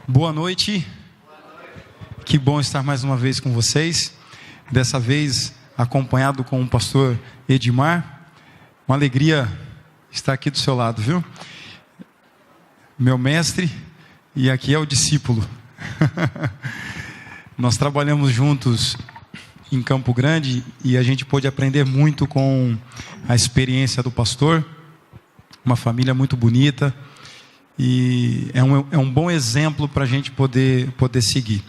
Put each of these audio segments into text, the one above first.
Boa noite. Que bom estar mais uma vez com vocês. Dessa vez acompanhado com o pastor Edmar. Uma alegria estar aqui do seu lado, viu? Meu mestre e aqui é o discípulo. Nós trabalhamos juntos em Campo Grande e a gente pôde aprender muito com a experiência do pastor. Uma família muito bonita. E é um bom exemplo para a gente poder seguir.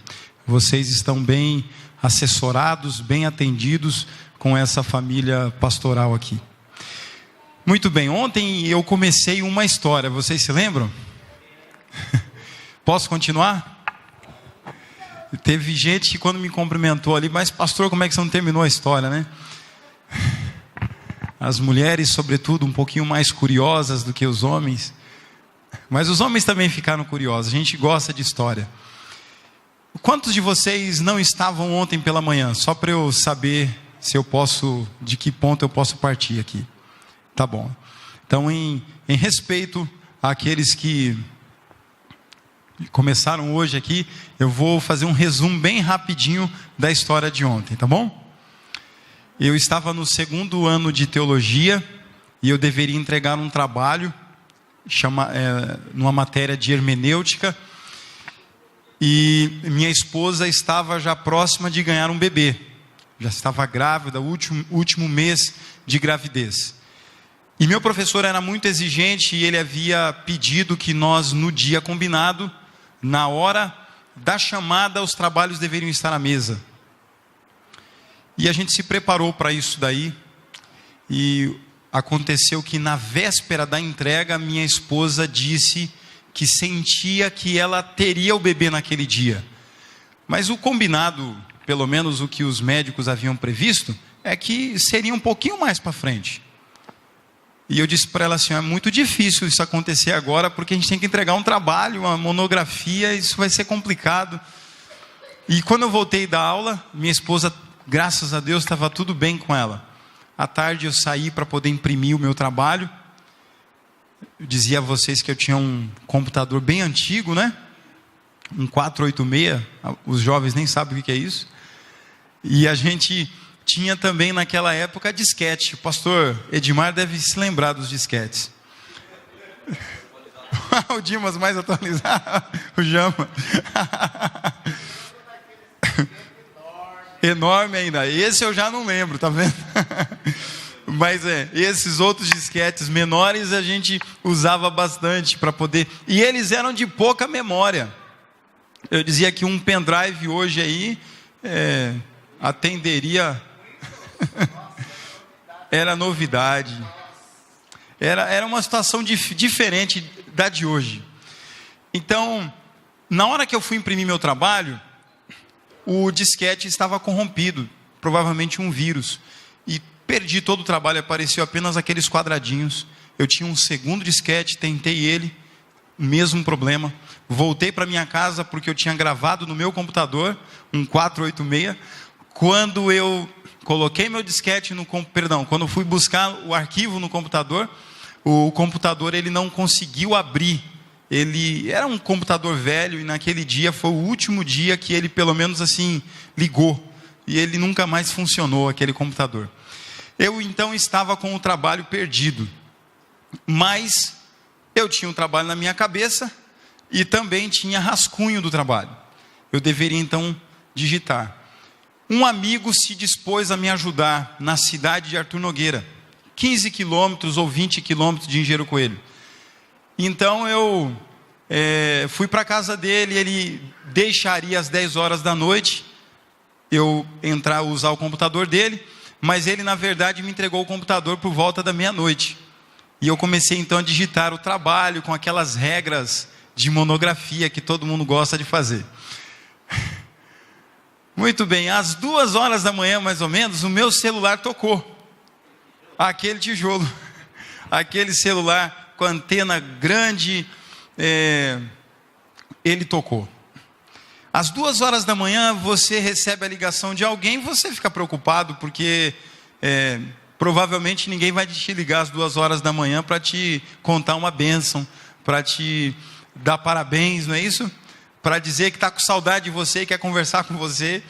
Vocês estão bem assessorados, bem atendidos com essa família pastoral aqui. Muito bem, ontem eu comecei uma história, vocês se lembram? Posso continuar? Teve gente que quando me cumprimentou ali, mas pastor, como é que você não terminou a história, né? As mulheres, sobretudo, um pouquinho mais curiosas do que os homens. Mas os homens também ficaram curiosos, a gente gosta de história. Quantos de vocês não estavam ontem pela manhã? Só para eu saber se eu posso, de que ponto eu posso partir aqui. Tá bom. Então, em respeito àqueles que começaram hoje aqui, eu vou fazer um resumo bem rapidinho da história de ontem, tá bom? Eu estava no 2º ano de teologia e eu deveria entregar um trabalho numa matéria de hermenêutica, e minha esposa estava já próxima de ganhar um bebê, já estava grávida, último mês de gravidez, e meu professor era muito exigente e ele havia pedido que nós, no dia combinado, na hora da chamada, os trabalhos deveriam estar à mesa, e a gente se preparou para isso daí, e aconteceu que na véspera da entrega, minha esposa disse que sentia que ela teria o bebê naquele dia. Mas o combinado, pelo menos o que os médicos haviam previsto, é que seria um pouquinho mais para frente. E eu disse para ela assim, é muito difícil isso acontecer agora, porque a gente tem que entregar um trabalho, uma monografia, isso vai ser complicado. E quando eu voltei da aula, minha esposa, graças a Deus, estava tudo bem com ela. À tarde eu saí para poder imprimir o meu trabalho. Eu dizia a vocês que eu tinha um computador bem antigo, né? Um 486, os jovens nem sabem o que é isso. E a gente tinha também naquela época disquete. O pastor Edmar deve se lembrar dos disquetes. O Dimas mais atualizado, o Jama. Enorme ainda, esse eu já não lembro, tá vendo? Mas esses outros disquetes menores a gente usava bastante para poder, e eles eram de pouca memória. Eu dizia que um pendrive hoje aí atenderia, era novidade, era uma situação diferente da de hoje. Então, na hora que eu fui imprimir meu trabalho, o disquete estava corrompido, provavelmente um vírus, e perdi todo o trabalho, apareceu apenas aqueles quadradinhos. Eu tinha um segundo disquete, tentei ele, mesmo problema, voltei para minha casa porque eu tinha gravado no meu computador, um 486, quando eu coloquei meu disquete quando eu fui buscar o arquivo no computador, o computador ele não conseguiu abrir. Ele era um computador velho e naquele dia foi o último dia que ele pelo menos assim ligou. E ele nunca mais funcionou, aquele computador. Eu então estava com o trabalho perdido. Mas eu tinha um trabalho na minha cabeça e também tinha rascunho do trabalho. Eu deveria então digitar. Um amigo se dispôs a me ajudar na cidade de Artur Nogueira. 15 quilômetros ou 20 quilômetros de Engenheiro Coelho. Então eu fui para a casa dele, ele deixaria às 10 horas da noite, eu usar o computador dele, mas ele na verdade me entregou o computador por volta da meia-noite. E eu comecei então a digitar o trabalho com aquelas regras de monografia que todo mundo gosta de fazer. Muito bem, às 2 horas da manhã mais ou menos, o meu celular tocou. Aquele tijolo, aquele celular com antena grande, ele tocou. Às 2 horas da manhã você recebe a ligação de alguém, você fica preocupado porque provavelmente ninguém vai te ligar às 2 horas da manhã para te contar uma bênção, para te dar parabéns, não é isso? para dizer que está com saudade de você e quer conversar com você.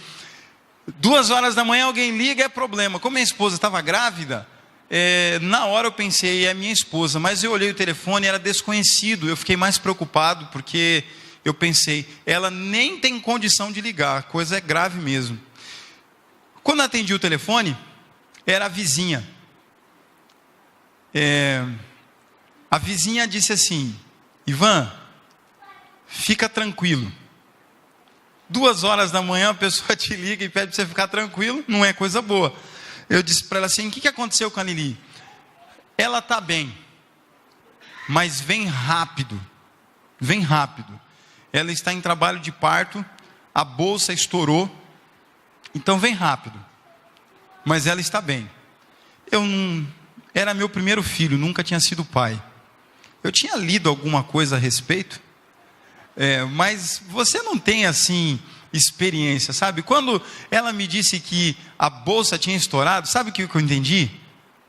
2 horas da manhã alguém liga, é problema. Como minha esposa estava grávida, na hora eu pensei, é minha esposa, mas eu olhei o telefone, era desconhecido. Eu fiquei mais preocupado, porque eu pensei, ela nem tem condição de ligar, a coisa é grave mesmo. Quando eu atendi o telefone, era a vizinha. A vizinha disse assim: Ivan, fica tranquilo. 2 horas da manhã a pessoa te liga e pede para você ficar tranquilo, não é coisa boa. Eu disse para ela assim: o que aconteceu com a Lili? Ela está bem, mas vem rápido, vem rápido. Ela está em trabalho de parto, a bolsa estourou, então vem rápido, mas ela está bem. Era meu primeiro filho, nunca tinha sido pai. Eu tinha lido alguma coisa a respeito, mas você não tem assim experiência, sabe? Quando ela me disse que a bolsa tinha estourado, sabe o que eu entendi?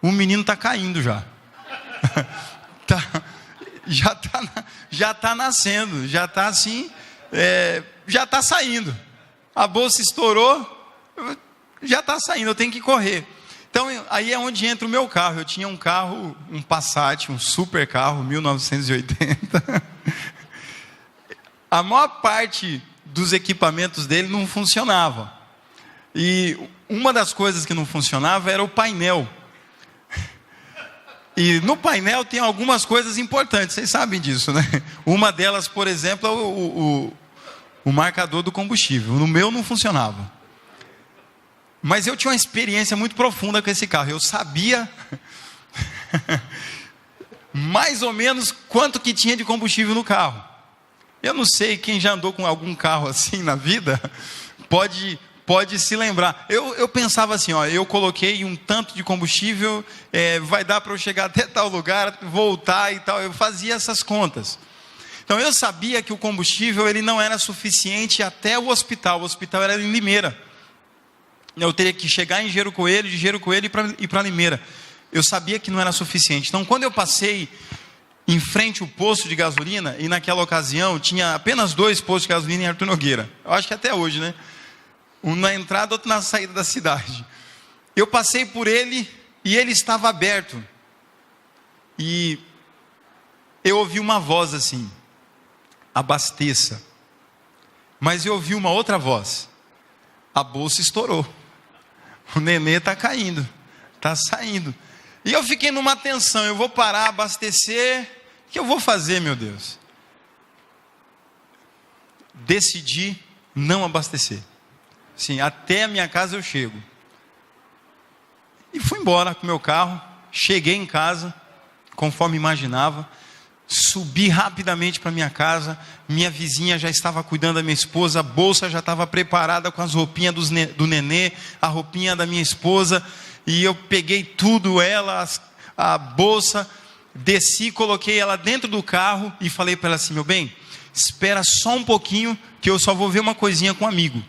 O menino está caindo já. Já está nascendo, já está assim, já está saindo. A bolsa estourou, já está saindo, eu tenho que correr. Então, aí é onde entra o meu carro. Eu tinha um carro, um Passat, um super carro, 1980. A maior parte dos equipamentos dele não funcionava. E uma das coisas que não funcionava era o painel. E no painel tem algumas coisas importantes, vocês sabem disso, né? Uma delas, por exemplo, é o marcador do combustível. No meu não funcionava. Mas eu tinha uma experiência muito profunda com esse carro. Eu sabia mais ou menos quanto que tinha de combustível no carro. Eu não sei, quem já andou com algum carro assim na vida, pode se lembrar. Eu pensava assim, eu coloquei um tanto de combustível, vai dar para eu chegar até tal lugar, voltar e tal. Eu fazia essas contas. Então eu sabia que o combustível ele não era suficiente até o hospital. O hospital era em Limeira. Eu teria que chegar em Gero Coelho, de Gero Coelho ir para Limeira. Eu sabia que não era suficiente. Então, quando eu passei em frente ao posto de gasolina, e naquela ocasião tinha apenas 2 postos de gasolina em Arthur Nogueira. Eu acho que até hoje, né? Um na entrada, outro na saída da cidade. Eu passei por ele e ele estava aberto. E eu ouvi uma voz assim: abasteça. Mas eu ouvi uma outra voz: a bolsa estourou. O nenê está caindo, está saindo. E eu fiquei numa tensão: eu vou parar, abastecer, o que eu vou fazer, meu Deus? Decidi não abastecer. Sim, até a minha casa eu chego. E fui embora com o meu carro, cheguei em casa, conforme imaginava, subi rapidamente para minha casa, minha vizinha já estava cuidando da minha esposa, a bolsa já estava preparada com as roupinhas do nenê, a roupinha da minha esposa, e eu peguei tudo, a bolsa, desci, coloquei ela dentro do carro e falei para ela assim: meu bem, espera só um pouquinho que eu só vou ver uma coisinha com um amigo.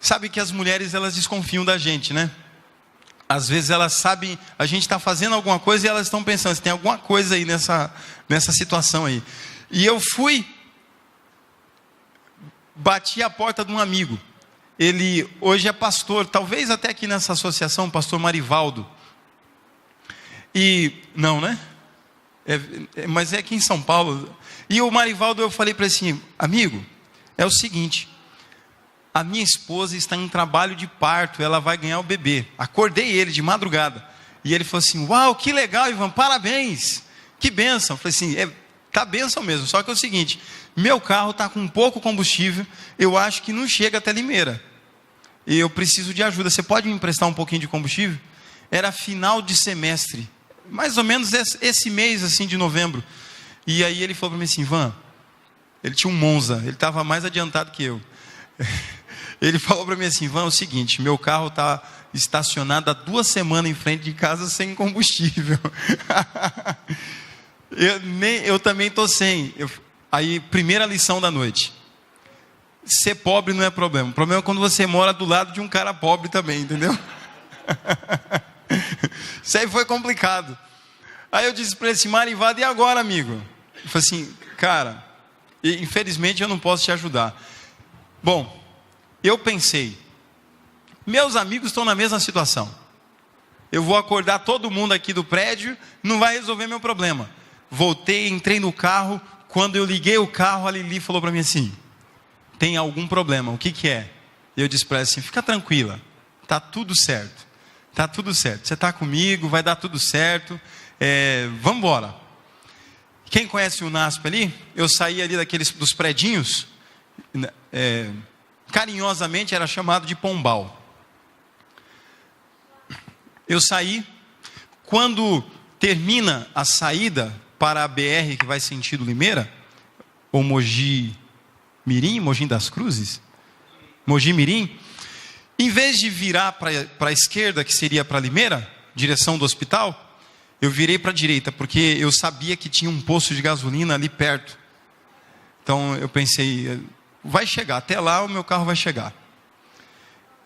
Sabe que as mulheres elas desconfiam da gente, né? Às vezes elas sabem, a gente está fazendo alguma coisa e elas estão pensando se tem alguma coisa aí nessa situação aí. E eu fui, bati a porta de um amigo. Ele hoje é pastor, talvez até aqui nessa associação, o pastor Marivaldo. E, não, né? Mas é aqui em São Paulo. E o Marivaldo, eu falei para ele assim: amigo, é o seguinte, a minha esposa está em trabalho de parto, ela vai ganhar o bebê. Acordei ele de madrugada. E ele falou assim: uau, que legal, Ivan, parabéns. Que bênção. Eu falei assim: tá bênção mesmo, só que é o seguinte, meu carro está com pouco combustível, eu acho que não chega até Limeira. E eu preciso de ajuda, você pode me emprestar um pouquinho de combustível? Era final de semestre, mais ou menos esse mês assim de novembro. E aí ele falou para mim assim: Ivan, ele tinha um Monza, ele estava mais adiantado que eu. Ele falou para mim assim: Ivan, é o seguinte, meu carro está estacionado há 2 semanas em frente de casa sem combustível. Eu também estou sem. Aí, primeira lição da noite: ser pobre não é problema. O problema é quando você mora do lado de um cara pobre também, entendeu? Isso aí foi complicado. Aí eu disse para ele assim: Marivado, e agora, amigo? Ele falou assim: cara, E, infelizmente eu não posso te ajudar. Bom, eu pensei, meus amigos estão na mesma situação. Eu vou acordar todo mundo aqui do prédio, não vai resolver meu problema. Voltei, entrei no carro. Quando eu liguei o carro, a Lili falou para mim assim: tem algum problema, o que que é? Eu disse para ela assim: fica tranquila, tá tudo certo. Tá tudo certo, você está comigo, vai dar tudo certo. Vamos embora. Quem conhece o NASP ali? Eu saí ali dos predinhos, carinhosamente era chamado de Pombal. Eu saí, quando termina a saída para a BR que vai sentido Limeira, ou Mogi Mirim, Mogi das Cruzes, Mogi Mirim, em vez de virar para a esquerda, que seria para Limeira, direção do hospital, eu virei para a direita, porque eu sabia que tinha um posto de gasolina ali perto. Então eu pensei, vai chegar, até lá o meu carro vai chegar.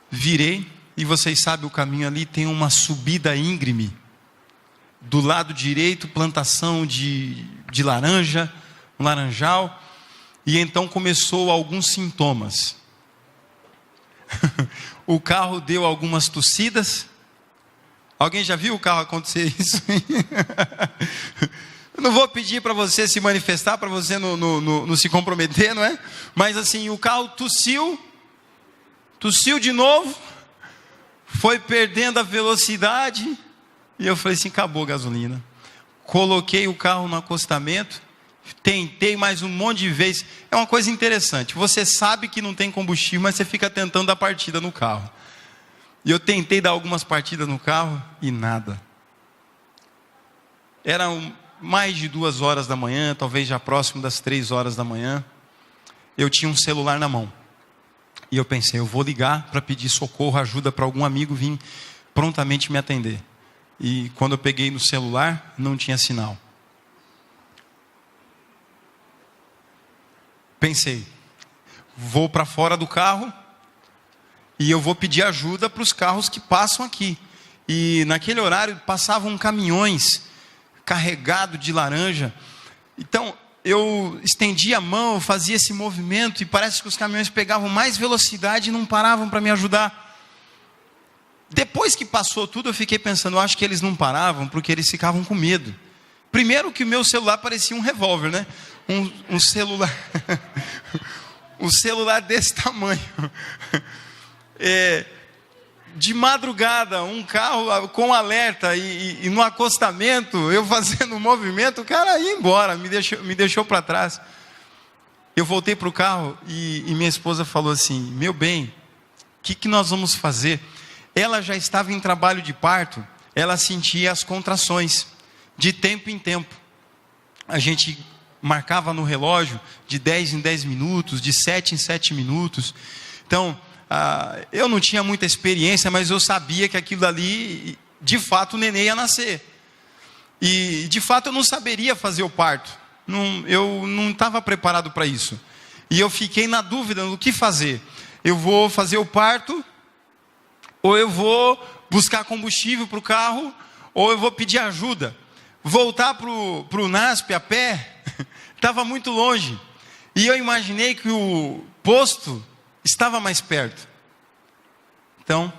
Virei, e vocês sabem, o caminho ali tem uma subida íngreme. Do lado direito, plantação de laranja, um laranjal. E então começou alguns sintomas. O carro deu algumas tossidas. Alguém já viu o carro acontecer isso? Eu não vou pedir para você se manifestar, para você não se comprometer, não é? Mas assim, o carro tossiu de novo, foi perdendo a velocidade, e eu falei assim: acabou a gasolina. Coloquei o carro no acostamento, tentei mais um monte de vezes. É uma coisa interessante, você sabe que não tem combustível, mas você fica tentando dar partida no carro. E eu tentei dar algumas partidas no carro, e nada. Eram mais de 2 horas da manhã, talvez já próximo das 3 horas da manhã. Eu tinha um celular na mão. E eu pensei, eu vou ligar para pedir socorro, ajuda para algum amigo vir prontamente me atender. E quando eu peguei no celular, não tinha sinal. Pensei, vou para fora do carro e eu vou pedir ajuda para os carros que passam aqui. E naquele horário passavam caminhões carregados de laranja. Então eu estendi a mão, fazia esse movimento e parece que os caminhões pegavam mais velocidade e não paravam para me ajudar. Depois que passou tudo, eu fiquei pensando, eu acho que eles não paravam porque eles ficavam com medo. Primeiro que o meu celular parecia um revólver, né? Um celular, um celular desse tamanho. De madrugada, um carro com alerta e no acostamento, eu fazendo um movimento, o cara ia embora, me deixou para trás. Eu voltei para o carro e minha esposa falou assim: meu bem, o que nós vamos fazer? Ela já estava em trabalho de parto, ela sentia as contrações, de tempo em tempo. A gente marcava no relógio, de 10 em 10 minutos, de 7 em 7 minutos. Então, eu não tinha muita experiência, mas eu sabia que aquilo ali, de fato, o neném ia nascer. E, de fato, eu não saberia fazer o parto. Eu não estava preparado para isso. E eu fiquei na dúvida do que fazer. Eu vou fazer o parto, ou eu vou buscar combustível para o carro, ou eu vou pedir ajuda. Voltar para o NASP a pé, estava muito longe. E eu imaginei que o posto estava mais perto. Então,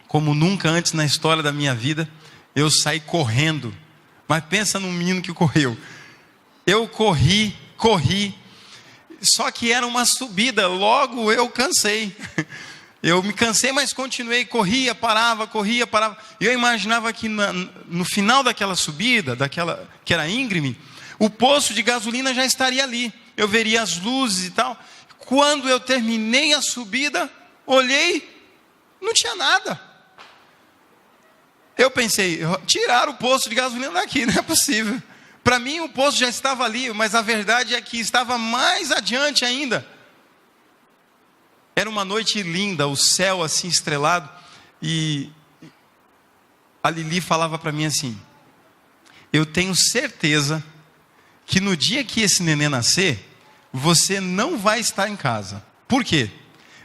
como nunca antes na história da minha vida, eu saí correndo. Mas pensa num menino que correu. Eu corri. Só que era uma subida, logo eu cansei. Eu me cansei, mas continuei, corria, parava. E eu imaginava que no final daquela subida, que era íngreme, o poço de gasolina já estaria ali. Eu veria as luzes e tal. Quando eu terminei a subida, olhei, não tinha nada. Eu pensei, tiraram o poço de gasolina daqui, não é possível. Para mim o poço já estava ali, mas a verdade é que estava mais adiante ainda. Era uma noite linda, o céu assim estrelado, e a Lili falava para mim assim: eu tenho certeza que no dia que esse neném nascer, você não vai estar em casa. Por quê?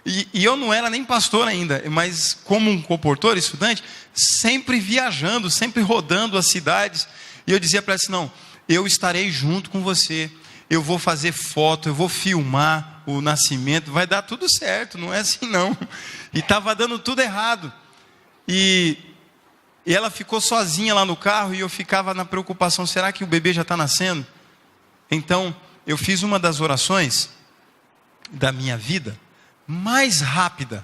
E eu não era nem pastor ainda, mas como um comportor, estudante, sempre viajando, sempre rodando as cidades. E eu dizia para ela assim: não, eu estarei junto com você. eu vou fazer foto, eu vou filmar o nascimento, vai dar tudo certo, não é assim não. E estava dando tudo errado. E ela ficou sozinha lá no carro e eu ficava na preocupação, será que o bebê já está nascendo? Então, eu fiz uma das orações da minha vida mais rápida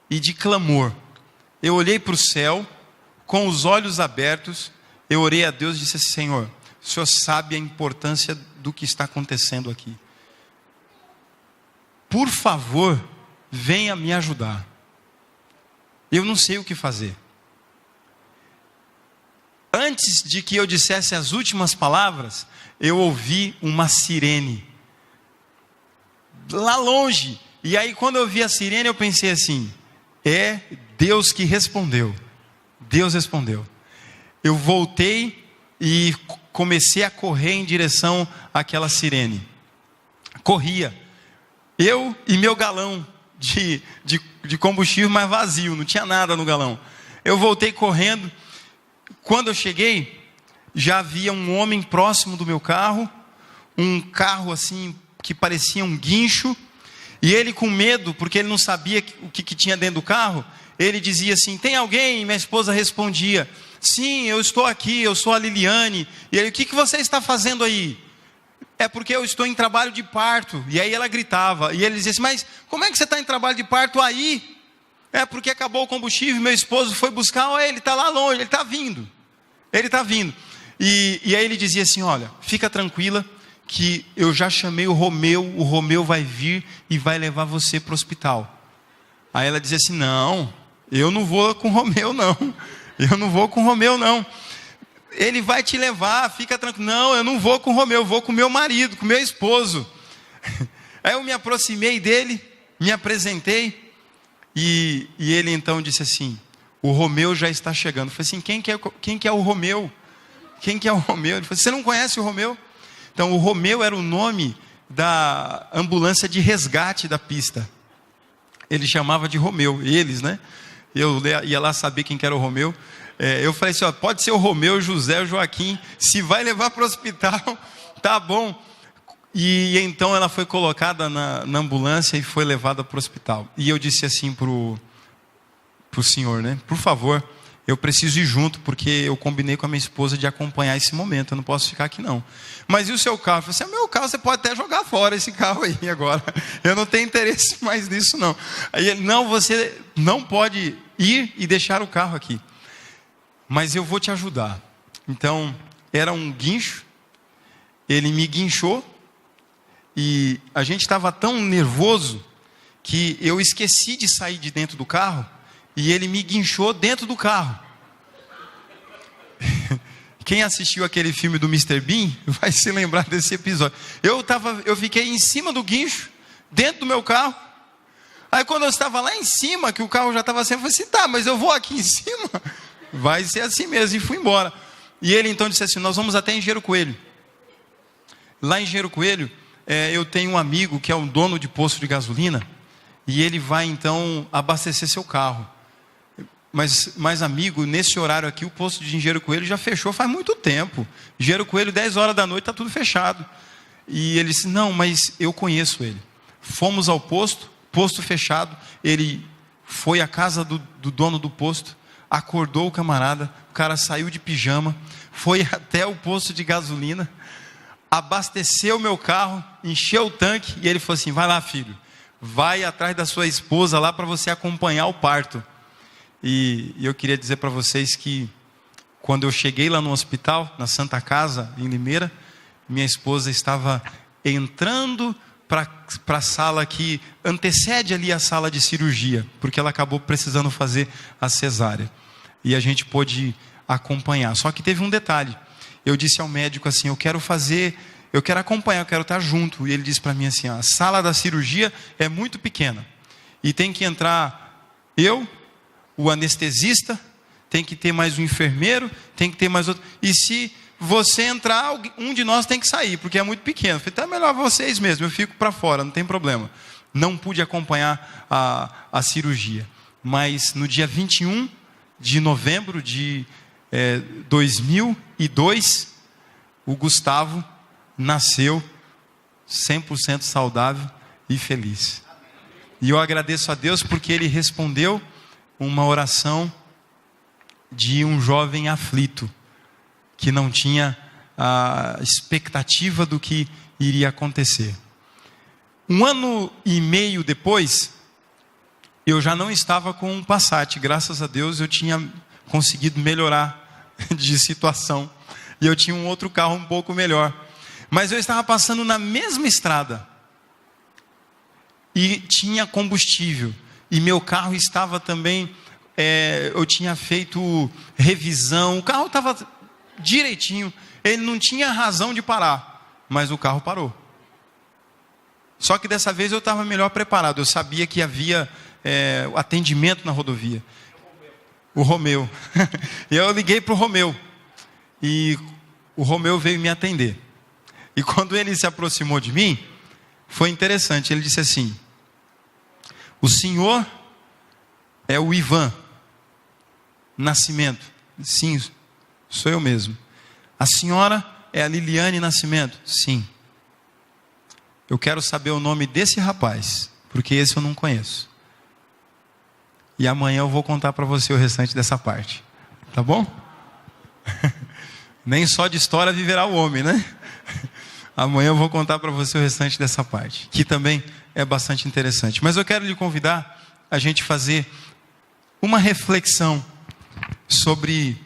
e de clamor. Eu olhei para o céu, com os olhos abertos, eu orei a Deus e disse assim, Senhor, o Senhor sabe a importância do que está acontecendo aqui. Por favor, venha me ajudar. Eu não sei o que fazer. Antes de que eu dissesse as últimas palavras, eu ouvi uma sirene. Lá longe. E aí quando eu vi a sirene, eu pensei assim, é Deus que respondeu. Deus respondeu. Eu voltei e comecei a correr em direção àquela sirene. Corria. Eu e meu galão de combustível, mas vazio, não tinha nada no galão. Eu voltei correndo. Quando eu cheguei, já havia um homem próximo do meu carro, um carro assim, que parecia um guincho, e ele com medo, porque ele não sabia o que tinha dentro do carro, ele dizia assim, tem alguém? Minha esposa respondia, sim, eu estou aqui, eu sou a Liliane. E ele, o que você está fazendo aí? É porque eu estou em trabalho de parto. E aí ela gritava, e ele dizia assim, mas como é que você está em trabalho de parto aí? É porque acabou o combustível, meu esposo foi buscar, olha, ele está lá longe, ele está vindo. Ele está vindo. E aí ele dizia assim, olha, fica tranquila, que eu já chamei o Romeu vai vir e vai levar você para o hospital. Aí ela dizia assim, não, eu não vou com o Romeu não, eu não vou com o Romeu não. Ele vai te levar, fica tranquilo. Não, eu não vou com o Romeu, eu vou com o meu marido, com o meu esposo. Aí eu me aproximei dele, me apresentei, e ele então disse assim, o Romeu já está chegando. Eu falei assim, quem que é o Romeu? Quem que é o Romeu? Ele falou, você não conhece o Romeu? Então o Romeu era o nome da ambulância de resgate da pista. Ele chamava de Romeu, eles, né? Eu ia lá saber quem que era o Romeu. Eu falei assim, ó, pode ser o Romeu, José, o Joaquim, se vai levar para o hospital, tá bom. E então ela foi colocada na ambulância e foi levada para o hospital. E eu disse assim pro senhor, né? Por favor, eu preciso ir junto, porque eu combinei com a minha esposa de acompanhar esse momento, eu não posso ficar aqui não. Mas e o seu carro? Eu falei assim, meu carro você pode até jogar fora esse carro aí agora. Eu não tenho interesse mais nisso não. Aí ele, não, você não pode ir e deixar o carro aqui. Mas eu vou te ajudar. Então, era um guincho, ele me guinchou, e a gente estava tão nervoso, que eu esqueci de sair de dentro do carro, e ele me guinchou dentro do carro. Quem assistiu aquele filme do Mr. Bean, vai se lembrar desse episódio. Eu fiquei em cima do guincho, dentro do meu carro, aí quando eu estava lá em cima, que o carro já estava assim, eu falei assim, tá, mas eu vou aqui em cima... Vai ser assim mesmo, e fui embora. E ele então disse assim, nós vamos até Engenheiro Coelho. Lá em Engenheiro Coelho, eu tenho um amigo que é um dono de posto de gasolina, e ele vai então abastecer seu carro. Mas amigo, nesse horário aqui, o posto de Engenheiro Coelho já fechou faz muito tempo. Engenheiro Coelho, 10 horas da noite, está tudo fechado. E ele disse, não, mas eu conheço ele. Fomos ao posto fechado, ele foi à casa do dono do posto, acordou o camarada, o cara saiu de pijama, foi até o posto de gasolina, abasteceu o meu carro, encheu o tanque, e ele falou assim, vai lá filho, vai atrás da sua esposa lá para você acompanhar o parto. E eu queria dizer para vocês que quando eu cheguei lá no hospital, na Santa Casa, em Limeira, minha esposa estava entrando para a sala que antecede ali a sala de cirurgia, porque ela acabou precisando fazer a cesárea. E a gente pôde acompanhar. Só que teve um detalhe. Eu disse ao médico assim, eu quero acompanhar, eu quero estar junto. E ele disse para mim assim, a sala da cirurgia é muito pequena. E tem que entrar eu, o anestesista, tem que ter mais um enfermeiro, tem que ter mais outro. E se você entrar, um de nós tem que sair, porque é muito pequeno. Eu falei, então é melhor vocês mesmo, eu fico para fora, não tem problema. Não pude acompanhar a cirurgia. Mas no dia 21 de novembro de 2002, o Gustavo nasceu 100% saudável e feliz. E eu agradeço a Deus porque Ele respondeu uma oração de um jovem aflito, que não tinha a expectativa do que iria acontecer. 1 ano e meio depois, eu já não estava com um Passat. Graças a Deus eu tinha conseguido melhorar de situação. E eu tinha um outro carro um pouco melhor. Mas eu estava passando na mesma estrada. E tinha combustível. E meu carro estava também... eu tinha feito revisão. O carro estava direitinho. Ele não tinha razão de parar. Mas o carro parou. Só que dessa vez eu estava melhor preparado. Eu sabia que havia atendimento na rodovia. O Romeu. Eu liguei para o Romeu. E o Romeu veio me atender. E quando ele se aproximou de mim, foi interessante. Ele disse assim: o senhor é o Ivan Nascimento? Sim, sou eu mesmo. A senhora é a Liliane Nascimento? Sim. Eu quero saber o nome desse rapaz, porque esse eu não conheço. E amanhã eu vou contar para você o restante dessa parte. Tá bom? Nem só de história viverá o homem, né? Amanhã eu vou contar para você o restante dessa parte, que também é bastante interessante. Mas eu quero lhe convidar a gente fazer uma reflexão sobre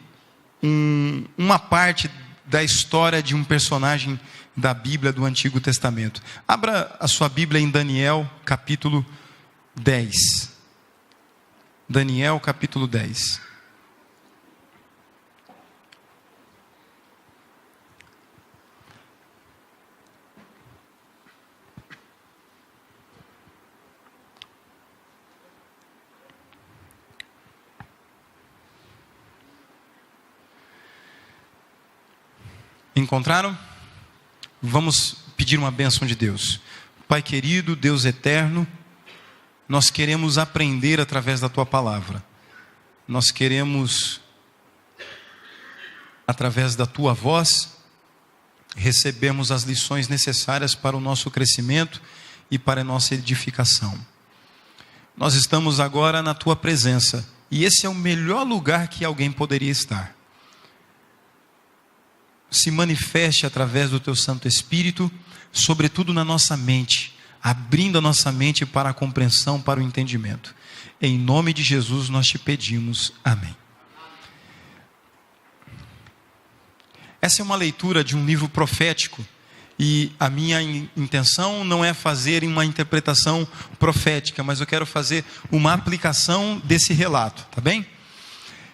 uma parte da história de um personagem da Bíblia do Antigo Testamento. Abra a sua Bíblia em Daniel, capítulo 10. Daniel, capítulo 10. Encontraram? Vamos pedir uma bênção de Deus. Pai querido, Deus eterno, nós queremos aprender através da Tua palavra. Nós queremos, através da Tua voz, recebermos as lições necessárias para o nosso crescimento e para a nossa edificação. Nós estamos agora na Tua presença, e esse é o melhor lugar que alguém poderia estar. Se manifeste através do Teu Santo Espírito, sobretudo na nossa mente, abrindo a nossa mente para a compreensão, para o entendimento. Em nome de Jesus nós te pedimos. Amém. Essa é uma leitura de um livro profético, e a minha intenção não é fazer uma interpretação profética, mas eu quero fazer uma aplicação desse relato, tá bem?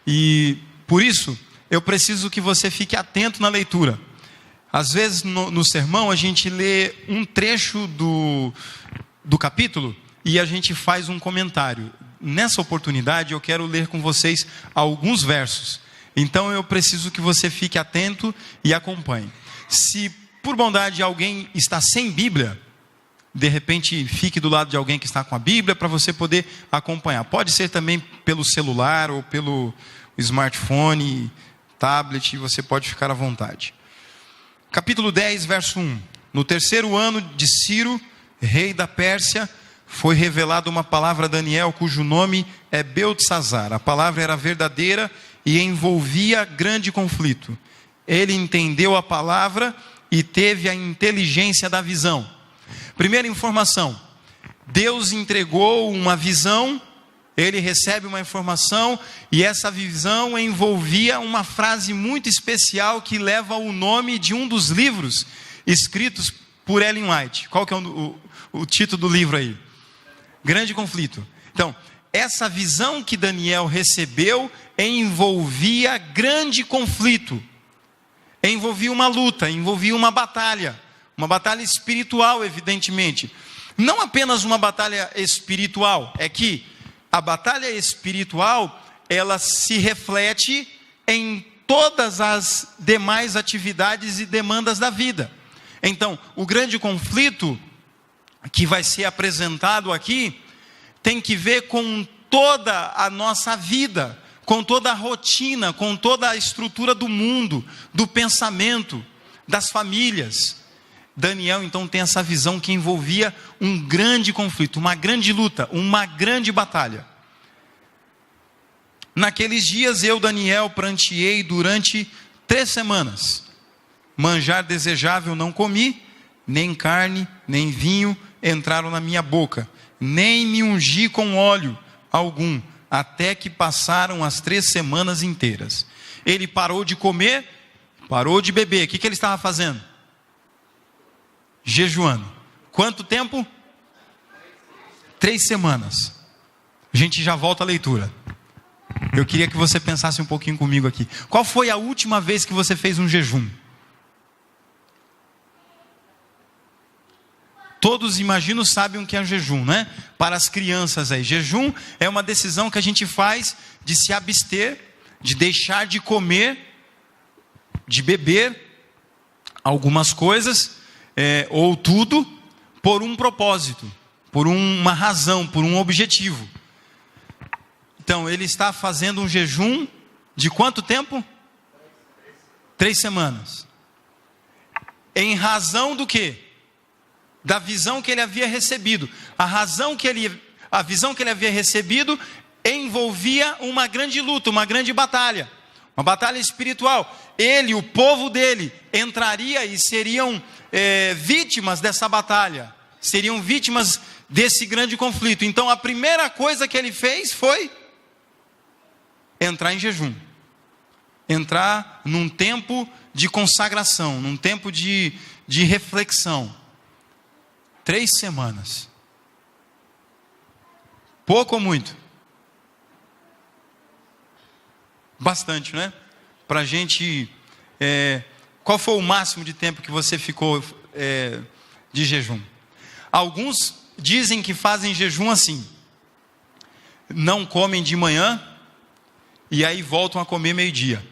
E por isso eu preciso que você fique atento na leitura. Às vezes no sermão a gente lê um trecho do capítulo e a gente faz um comentário. Nessa oportunidade eu quero ler com vocês alguns versos. Então eu preciso que você fique atento e acompanhe. Se por bondade alguém está sem Bíblia, de repente fique do lado de alguém que está com a Bíblia para você poder acompanhar. Pode ser também pelo celular ou pelo smartphone, tablet, você pode ficar à vontade. Capítulo 10, verso 1. No terceiro ano de Ciro, rei da Pérsia, foi revelada uma palavra a Daniel, cujo nome é Beltesazar. A palavra era verdadeira e envolvia grande conflito. Ele entendeu a palavra e teve a inteligência da visão. Primeira informação: Deus entregou uma visão. Ele recebe uma informação e essa visão envolvia uma frase muito especial que leva o nome de um dos livros escritos por Ellen White. Qual que é o título do livro aí? Grande Conflito. Então, essa visão que Daniel recebeu envolvia grande conflito. Envolvia uma luta, envolvia uma batalha espiritual, evidentemente. Não apenas uma batalha espiritual, é que a batalha espiritual, ela se reflete em todas as demais atividades e demandas da vida. Então, o grande conflito que vai ser apresentado aqui tem que ver com toda a nossa vida, com toda a rotina, com toda a estrutura do mundo, do pensamento, das famílias. Daniel então tem essa visão que envolvia um grande conflito, uma grande luta, uma grande batalha. Naqueles dias eu, Daniel, pranteei durante 3 semanas. Manjar desejável não comi, nem carne, nem vinho entraram na minha boca, nem me ungi com óleo algum, até que passaram as 3 semanas inteiras. Ele parou de comer, parou de beber. O que ele estava fazendo? Jejuando. Quanto tempo? 3 semanas. A gente já volta à leitura. Eu queria que você pensasse um pouquinho comigo aqui. Qual foi a última vez que você fez um jejum? Todos, imagino, sabem o que é jejum, né? Para as crianças aí. Jejum é uma decisão que a gente faz de se abster, de deixar de comer, de beber algumas coisas, ou tudo, por um propósito, por uma razão, por um objetivo. Então, ele está fazendo um jejum de quanto tempo? 3 semanas. Em razão do quê? Da visão que ele havia recebido. A visão que ele havia recebido envolvia uma grande luta, uma grande batalha. Uma batalha espiritual. Ele, o povo dele, entraria e seriam vítimas dessa batalha. Seriam vítimas desse grande conflito. Então, a primeira coisa que ele fez foi entrar em jejum, entrar num tempo de consagração, num tempo de reflexão. 3 semanas. Pouco ou muito? Bastante, né? Para a gente... qual foi o máximo de tempo que você ficou de jejum? Alguns dizem que fazem jejum assim. Não comem de manhã e aí voltam a comer meio-dia.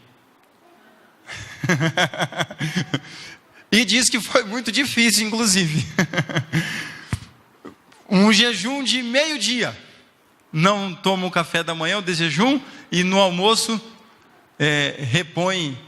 E diz que foi muito difícil, inclusive. Um jejum de meio-dia. Não toma o café da manhã, o desjejum, e no almoço repõe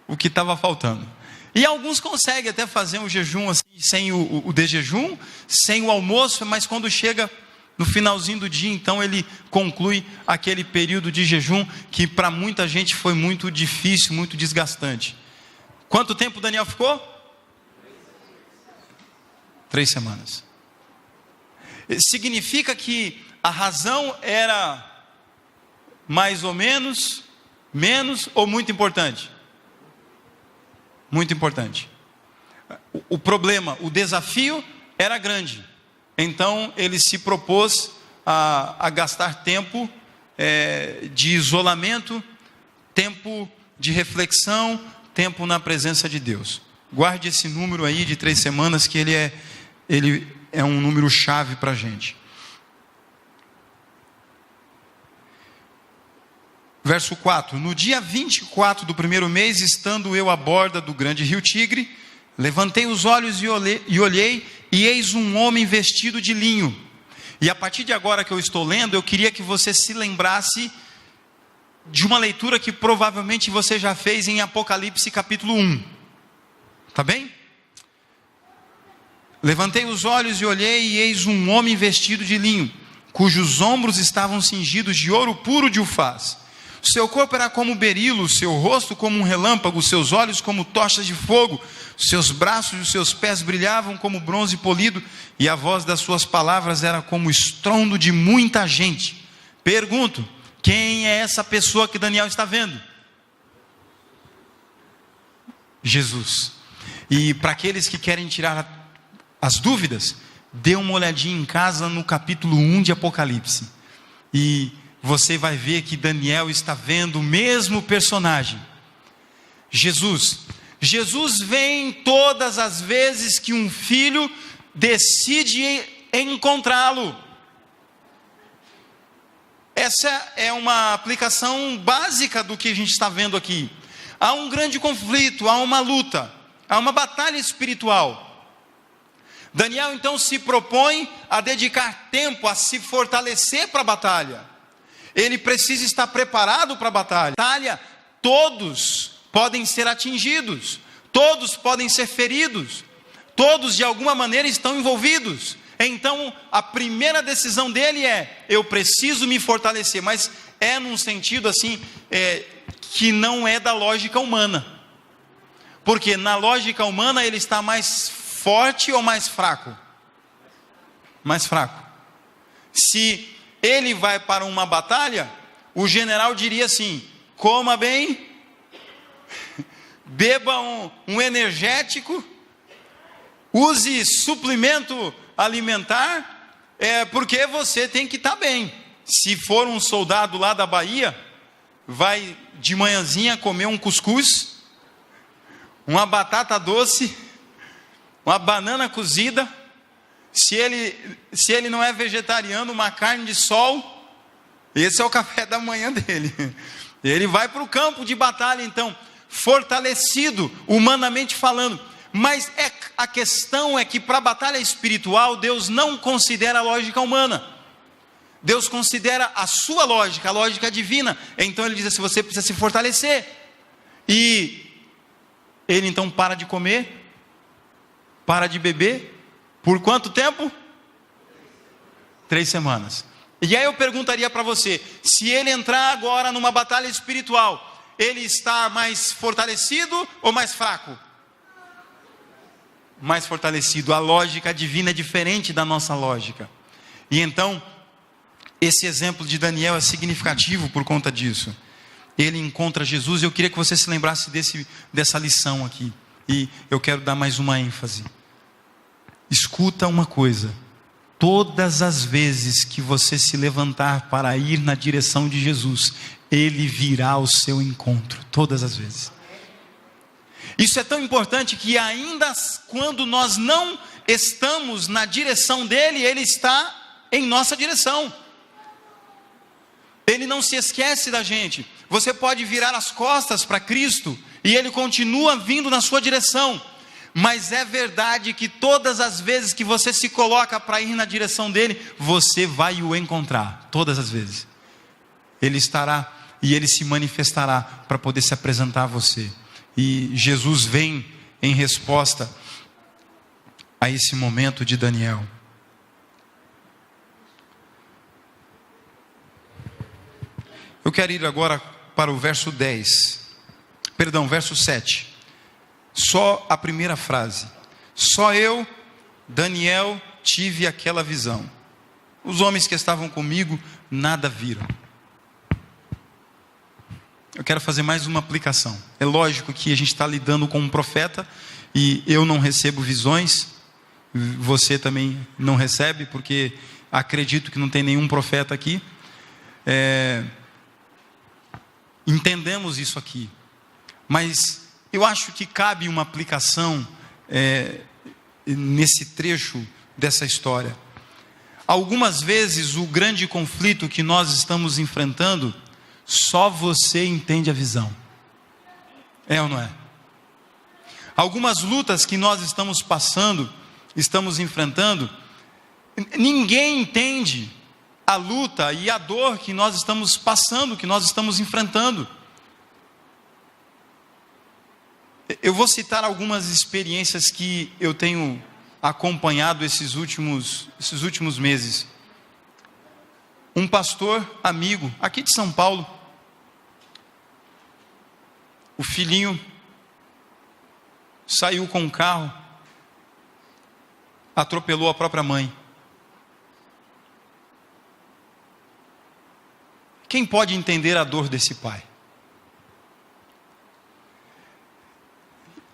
o que estava faltando. E alguns conseguem até fazer um jejum assim, sem o desjejum, sem o almoço, mas quando chega no finalzinho do dia, então ele conclui aquele período de jejum que para muita gente foi muito difícil, muito desgastante. Quanto tempo Daniel ficou? 3 semanas. Significa que a razão era mais ou menos, menos ou muito importante? Muito importante. O problema, o desafio era grande. Então ele se propôs a gastar tempo de isolamento, tempo de reflexão, tempo na presença de Deus. Guarde esse número aí de 3 semanas, que ele é um número chave para a gente. Verso 4: no dia 24 do primeiro mês, estando eu à borda do grande rio Tigre, levantei os olhos e olhei, e eis um homem vestido de linho. E a partir de agora que eu estou lendo, eu queria que você se lembrasse de uma leitura que provavelmente você já fez em Apocalipse capítulo 1. Tá bem? Levantei os olhos e olhei, e eis um homem vestido de linho, cujos ombros estavam cingidos de ouro puro de Ufaz. O seu corpo era como berilo, o seu rosto como um relâmpago, os seus olhos como tochas de fogo, os seus braços e os seus pés brilhavam como bronze polido, e a voz das suas palavras era como o estrondo de muita gente. Pergunto, quem é essa pessoa que Daniel está vendo? Jesus. E para aqueles que querem tirar as dúvidas, dê uma olhadinha em casa no capítulo 1 de Apocalipse. E você vai ver que Daniel está vendo o mesmo personagem. Jesus. Jesus vem todas as vezes que um filho decide encontrá-lo. Essa é uma aplicação básica do que a gente está vendo aqui. Há um grande conflito, há uma luta, há uma batalha espiritual. Daniel então se propõe a dedicar tempo, a se fortalecer para a batalha. Ele precisa estar preparado para a batalha. Todos podem ser atingidos, todos podem ser feridos, Todos de alguma maneira estão envolvidos. Então a primeira decisão dele é: eu preciso me fortalecer. Mas é num sentido assim, que não é da lógica humana. Porque na lógica humana ele está mais forte ou mais fraco? Mais fraco. Se ele vai para uma batalha, o general diria assim: coma bem, beba um energético, use suplemento alimentar, porque você tem que estar bem. Se for um soldado lá da Bahia, vai de manhãzinha comer um cuscuz, uma batata doce, uma banana cozida. Se ele não é vegetariano, uma carne de sol. Esse é o café da manhã dele. Ele vai para o campo de batalha, então, fortalecido, humanamente falando. Mas a questão é que para a batalha espiritual, Deus não considera a lógica humana. Deus considera a sua lógica, a lógica divina. Então ele diz assim: você precisa se fortalecer. E ele então para de comer, para de beber. Por quanto tempo? 3 semanas. E aí eu perguntaria para você: se ele entrar agora numa batalha espiritual, ele está mais fortalecido ou mais fraco? Mais fortalecido. A lógica divina é diferente da nossa lógica. E então, esse exemplo de Daniel é significativo por conta disso. Ele encontra Jesus, e eu queria que você se lembrasse dessa lição aqui. E eu quero dar mais uma ênfase. Escuta uma coisa: todas as vezes que você se levantar para ir na direção de Jesus, Ele virá ao seu encontro, todas as vezes. Isso é tão importante que ainda quando nós não estamos na direção dEle, Ele está em nossa direção. Ele não se esquece da gente. Você pode virar as costas para Cristo e Ele continua vindo na sua direção. Mas é verdade que todas as vezes que você se coloca para ir na direção dele, você vai o encontrar, todas as vezes. Ele estará e ele se manifestará para poder se apresentar a você. E Jesus vem em resposta a esse momento de Daniel. Eu quero ir agora para o verso 7. Só a primeira frase: só eu, Daniel, tive aquela visão. Os homens que estavam comigo nada viram. Eu quero fazer mais uma aplicação. É lógico que a gente está lidando com um profeta, e eu não recebo visões, você também não recebe, porque acredito que não tem nenhum profeta aqui. Entendemos isso aqui, mas eu acho que cabe uma aplicação nesse trecho dessa história. Algumas vezes o grande conflito que nós estamos enfrentando, só você entende a visão. É ou não é? Algumas lutas que nós estamos passando, estamos enfrentando, ninguém entende a luta e a dor que nós estamos passando, que nós estamos enfrentando. Eu vou citar algumas experiências que eu tenho acompanhado esses últimos meses. Um pastor amigo, aqui de São Paulo, o filhinho saiu com um carro, atropelou a própria mãe. Quem pode entender a dor desse pai?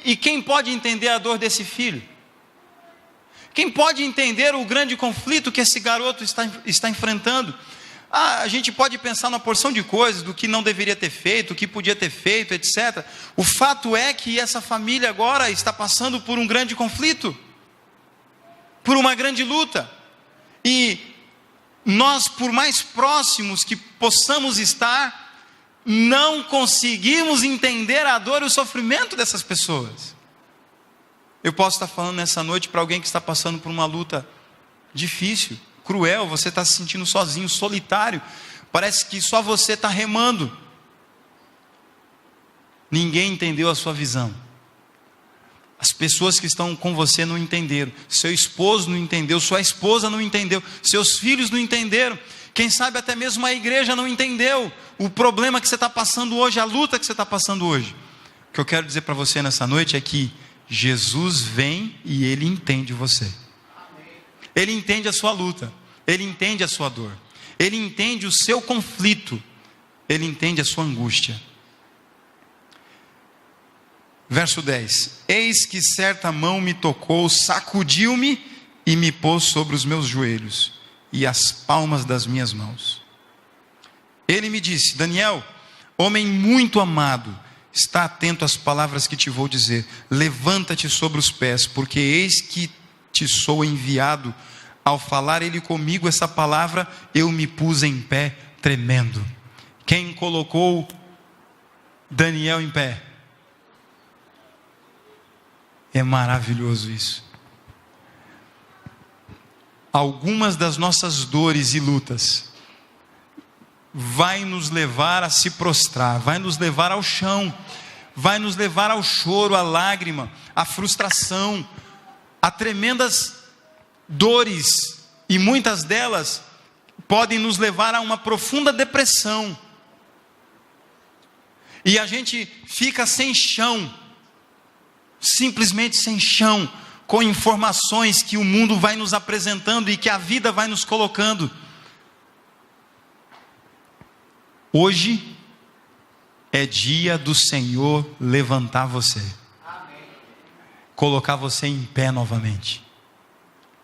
E quem pode entender a dor desse filho? Quem pode entender o grande conflito que esse garoto está enfrentando? A gente pode pensar numa porção de coisas, do que não deveria ter feito, o que podia ter feito, etc. O fato é que essa família agora está passando por um grande conflito, por uma grande luta. E nós, por mais próximos que possamos estar, não conseguimos entender a dor e o sofrimento dessas pessoas. Eu posso estar falando nessa noite para alguém que está passando por uma luta difícil, cruel. Você está se sentindo sozinho, solitário. Parece que só você está remando. Ninguém entendeu a sua visão. As pessoas que estão com você não entenderam, seu esposo não entendeu, sua esposa não entendeu, seus filhos não entenderam, quem sabe até mesmo a igreja não entendeu o problema que você está passando hoje, a luta que você está passando hoje. O que eu quero dizer para você nessa noite é que Jesus vem e Ele entende você. Ele entende a sua luta, Ele entende a sua dor, Ele entende o seu conflito, Ele entende a sua angústia. Verso 10: eis que certa mão me tocou, sacudiu-me e me pôs sobre os meus joelhos e as palmas das minhas mãos. Ele me disse: Daniel, homem muito amado, está atento às palavras que te vou dizer. Levanta-te sobre os pés, porque eis que te sou enviado. Ao falar ele comigo essa palavra, eu me pus em pé, tremendo. Quem colocou Daniel em pé? É maravilhoso isso. Algumas das nossas dores e lutas vai nos levar a se prostrar, vai nos levar ao chão, vai nos levar ao choro, à lágrima, à frustração, a tremendas dores, e muitas delas podem nos levar a uma profunda depressão, e a gente fica sem chão, simplesmente sem chão, com informações que o mundo vai nos apresentando e que a vida vai nos colocando. Hoje é dia do Senhor levantar você, colocar você em pé novamente.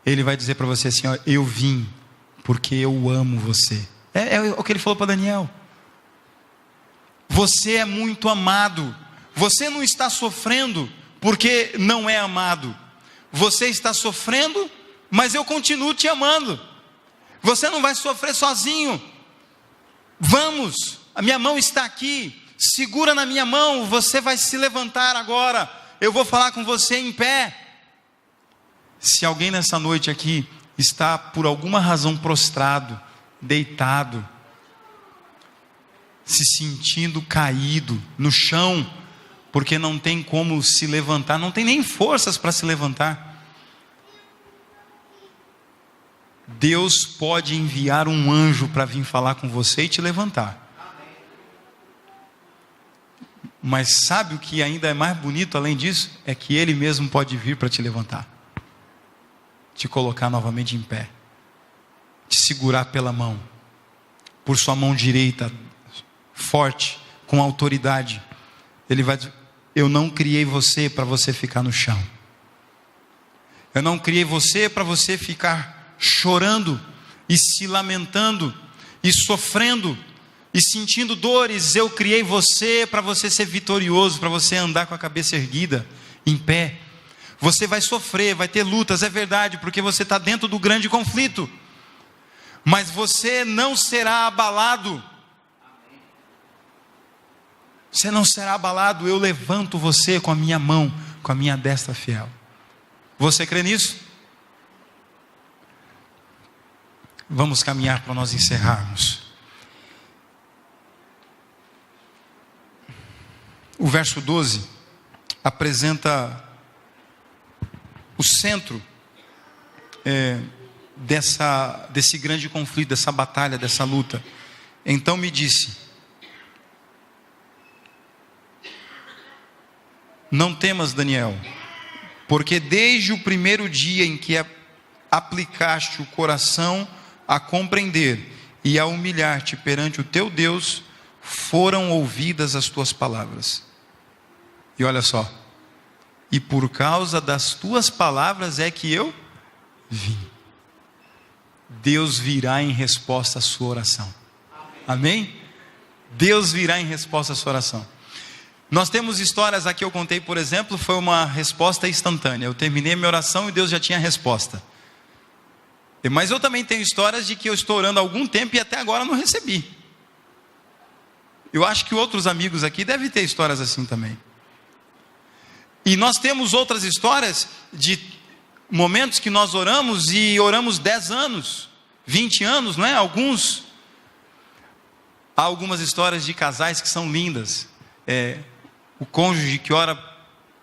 Ele vai dizer para você assim: ó, eu vim porque eu amo você. É o que ele falou para Daniel. Você é muito amado. Você não está sofrendo porque não é amado. Você está sofrendo, mas eu continuo te amando. Você não vai sofrer sozinho. Vamos, a minha mão está aqui, segura na minha mão, você vai se levantar agora, eu vou falar com você em pé. Se alguém nessa noite aqui está por alguma razão prostrado, deitado, se sentindo caído no chão, porque não tem como se levantar, não tem nem forças para se levantar, Deus pode enviar um anjo para vir falar com você e te levantar. Mas sabe o que ainda é mais bonito além disso? É que Ele mesmo pode vir para te levantar, te colocar novamente em pé, te segurar pela mão, por sua mão direita, forte, com autoridade. Ele vai dizer: eu não criei você para você ficar no chão. Eu não criei você para você ficar chorando e se lamentando e sofrendo e sentindo dores. Eu criei você para você ser vitorioso, para você andar com a cabeça erguida, em pé. Você vai sofrer, vai ter lutas, é verdade, porque você está dentro do grande conflito, mas você não será abalado. Você não será abalado. Eu levanto você com a minha mão, com a minha destra fiel. Você crê nisso? Vamos caminhar para nós encerrarmos. O verso 12 apresenta o centro desse grande conflito, dessa batalha, dessa luta. Então me disse: não temas, Daniel, porque desde o primeiro dia em que aplicaste o coração a compreender e a humilhar-te perante o teu Deus, foram ouvidas as tuas palavras. E olha só: e por causa das tuas palavras é que eu vim. Deus virá em resposta à sua oração. Amém? Deus virá em resposta à sua oração. Nós temos histórias aqui, eu contei, por exemplo, foi uma resposta instantânea. Eu terminei minha oração e Deus já tinha a resposta. Mas eu também tenho histórias de que eu estou orando há algum tempo e até agora não recebi. Eu acho que outros amigos aqui devem ter histórias assim também. E nós temos outras histórias de momentos que nós oramos e oramos 10 anos, 20 anos, não é? Há algumas histórias de casais que são lindas. O cônjuge que ora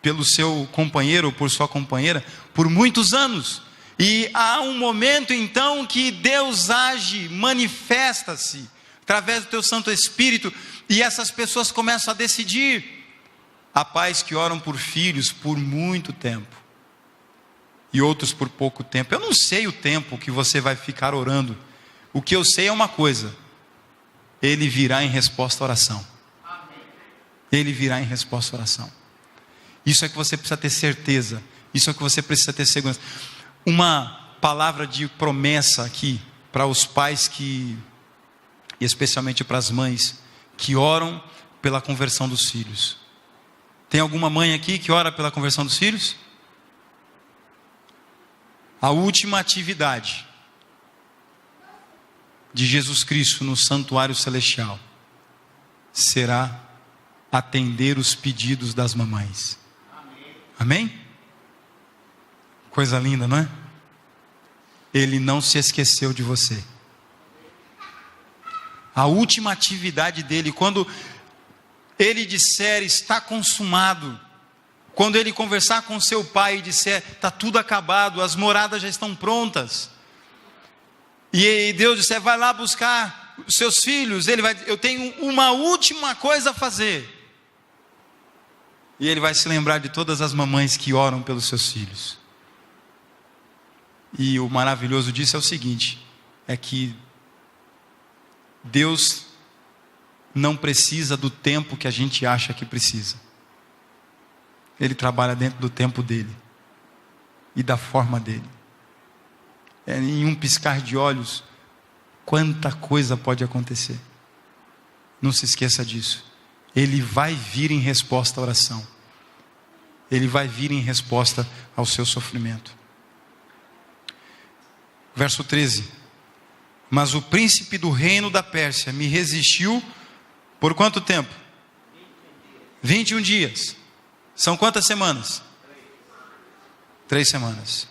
pelo seu companheiro ou por sua companheira por muitos anos. E há um momento então que Deus age, manifesta-se através do teu Santo Espírito, e essas pessoas começam a decidir. Há pais que oram por filhos por muito tempo, e outros por pouco tempo. Eu não sei o tempo que você vai ficar orando. O que eu sei é uma coisa: ele virá em resposta à oração. Ele virá em resposta à oração. Isso é que você precisa ter certeza. Isso é que você precisa ter segurança. Uma palavra de promessa aqui para os pais e especialmente para as mães que oram pela conversão dos filhos. Tem alguma mãe aqui que ora pela conversão dos filhos? A última atividade de Jesus Cristo no santuário celestial será atender os pedidos das mamães. Amém? Coisa linda, não é? Ele não se esqueceu de você. A última atividade dele, quando ele disser está consumado, quando ele conversar com seu pai e disser está tudo acabado, as moradas já estão prontas, e Deus disser vai lá buscar os seus filhos, ele vai dizer, eu tenho uma última coisa a fazer. E ele vai se lembrar de todas as mamães que oram pelos seus filhos. E o maravilhoso disso é o seguinte: é que Deus não precisa do tempo que a gente acha que precisa. Ele trabalha dentro do tempo dele e da forma dele. Em um piscar de olhos, quanta coisa pode acontecer. Não se esqueça disso. Ele vai vir em resposta à oração. Ele vai vir em resposta ao seu sofrimento. Verso 13. Mas o príncipe do reino da Pérsia me resistiu por quanto tempo? 21 dias. São quantas semanas? 3 semanas.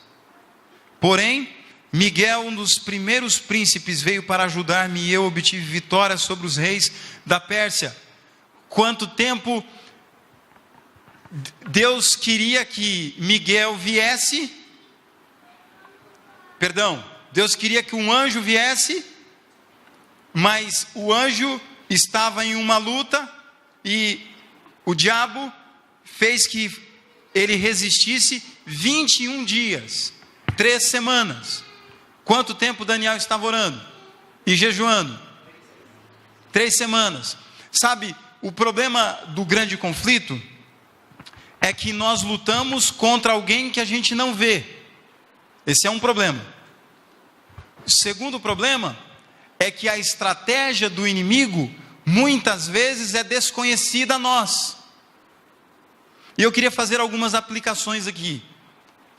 Porém, Miguel, um dos primeiros príncipes, veio para ajudar-me e eu obtive vitória sobre os reis da Pérsia. Quanto tempo Deus queria que Miguel viesse? Deus queria que um anjo viesse, mas o anjo estava em uma luta e o diabo fez que ele resistisse 21 dias, 3 semanas. Quanto tempo Daniel estava orando e jejuando? 3 semanas. Sabe, o problema do grande conflito é que nós lutamos contra alguém que a gente não vê. Esse é um problema. O segundo problema é que a estratégia do inimigo muitas vezes é desconhecida a nós. E eu queria fazer algumas aplicações aqui,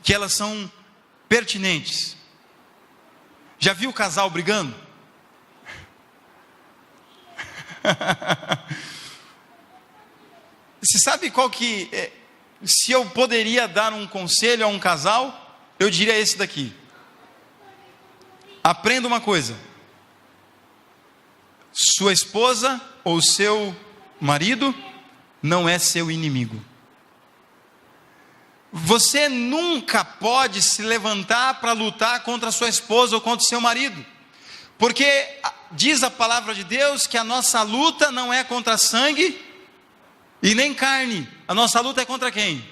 que elas são pertinentes. Já viu o casal brigando? Você sabe qual que se eu poderia dar um conselho a um casal, eu diria esse daqui: aprenda uma coisa: sua esposa ou seu marido não é seu inimigo. Você nunca pode se levantar para lutar contra a sua esposa ou contra o seu marido, porque diz a palavra de Deus que a nossa luta não é contra sangue e nem carne. A nossa luta é contra quem?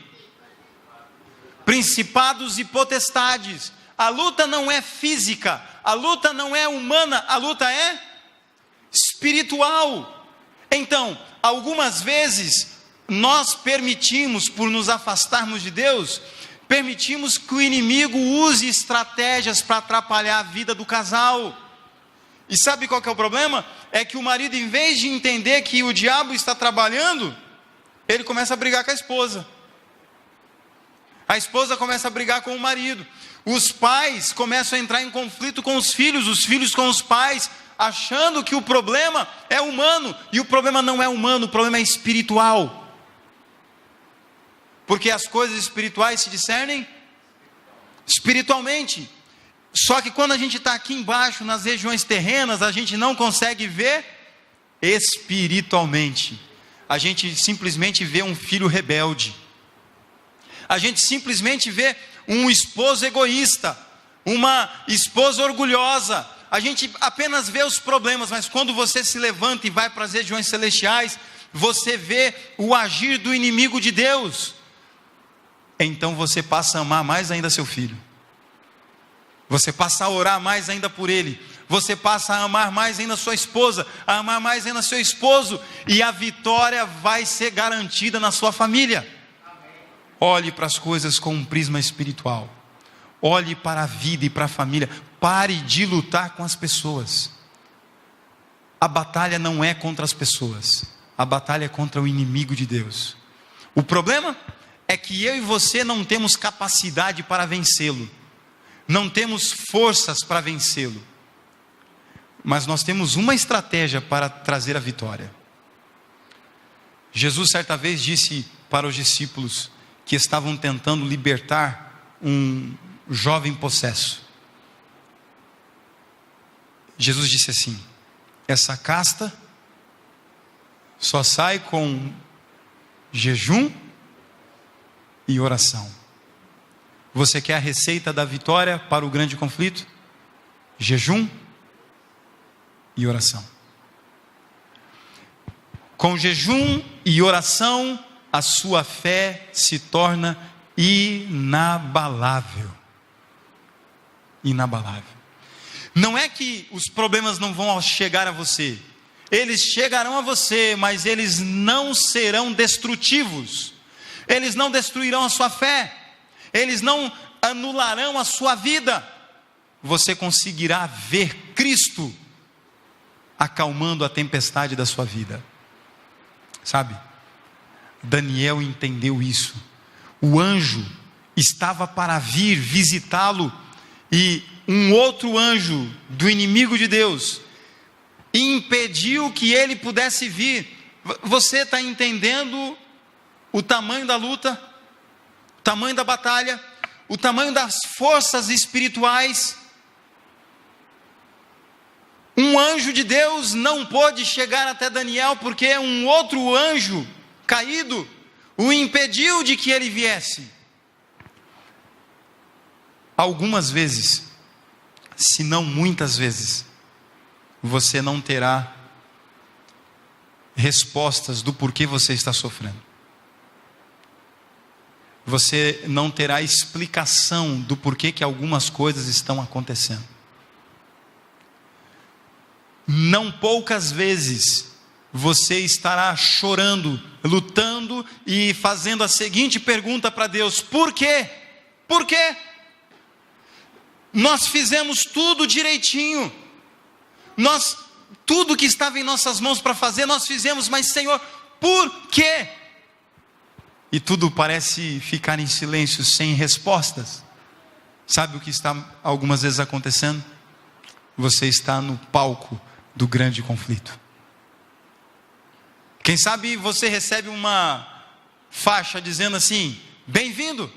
Principados e potestades. A luta não é física, a luta não é humana, a luta é espiritual. Então, algumas vezes nós permitimos, por nos afastarmos de Deus, permitimos que o inimigo use estratégias para atrapalhar a vida do casal. E sabe qual que é o problema? É que o marido, em vez de entender que o diabo está trabalhando, ele começa a brigar com a esposa. A esposa começa a brigar com o marido. Os pais começam a entrar em conflito com os filhos com os pais, achando que o problema é humano. E o problema não é humano, o problema é espiritual. Porque as coisas espirituais se discernem espiritualmente. Só que quando a gente está aqui embaixo, nas regiões terrenas, a gente não consegue ver espiritualmente. A gente simplesmente vê um filho rebelde. A gente simplesmente vê um esposo egoísta, uma esposa orgulhosa. A gente apenas vê os problemas, mas quando você se levanta e vai para as regiões celestiais, você vê o agir do inimigo de Deus. Então você passa a amar mais ainda seu filho. Você passa a orar mais ainda por ele. Você passa a amar mais ainda sua esposa, a amar mais ainda seu esposo, e a vitória vai ser garantida na sua família. Olhe para as coisas com um prisma espiritual. Olhe para a vida e para a família. Pare de lutar com as pessoas. A batalha não é contra as pessoas. A batalha é contra o inimigo de Deus. O problema é que eu e você não temos capacidade para vencê-lo. Não temos forças para vencê-lo. Mas nós temos uma estratégia para trazer a vitória. Jesus certa vez disse para os discípulos que estavam tentando libertar um jovem possesso. Jesus disse assim: essa casta só sai com jejum e oração. Você quer a receita da vitória para o grande conflito? Jejum e oração. Com jejum e oração, a sua fé se torna inabalável. Inabalável. Não é que os problemas não vão chegar a você. Eles chegarão a você, mas eles não serão destrutivos. Eles não destruirão a sua fé. Eles não anularão a sua vida. Você conseguirá ver Cristo acalmando a tempestade da sua vida. Sabe? Daniel entendeu isso. O anjo estava para vir visitá-lo, e um outro anjo do inimigo de Deus impediu que ele pudesse vir. Você está entendendo o tamanho da luta, o tamanho da batalha, o tamanho das forças espirituais? Um anjo de Deus não pôde chegar até Daniel, porque um outro anjo caído o impediu de que ele viesse. Algumas vezes, se não muitas vezes, você não terá respostas do porquê você está sofrendo. Você não terá explicação do porquê que algumas coisas estão acontecendo. Não poucas vezes você estará chorando, lutando e fazendo a seguinte pergunta para Deus: por quê? Por quê? Nós fizemos tudo direitinho. Tudo que estava em nossas mãos para fazer, nós fizemos, mas Senhor, por quê? E tudo parece ficar em silêncio, sem respostas. Sabe o que está algumas vezes acontecendo? Você está no palco do grande conflito. Quem sabe você recebe uma faixa dizendo assim: bem-vindo,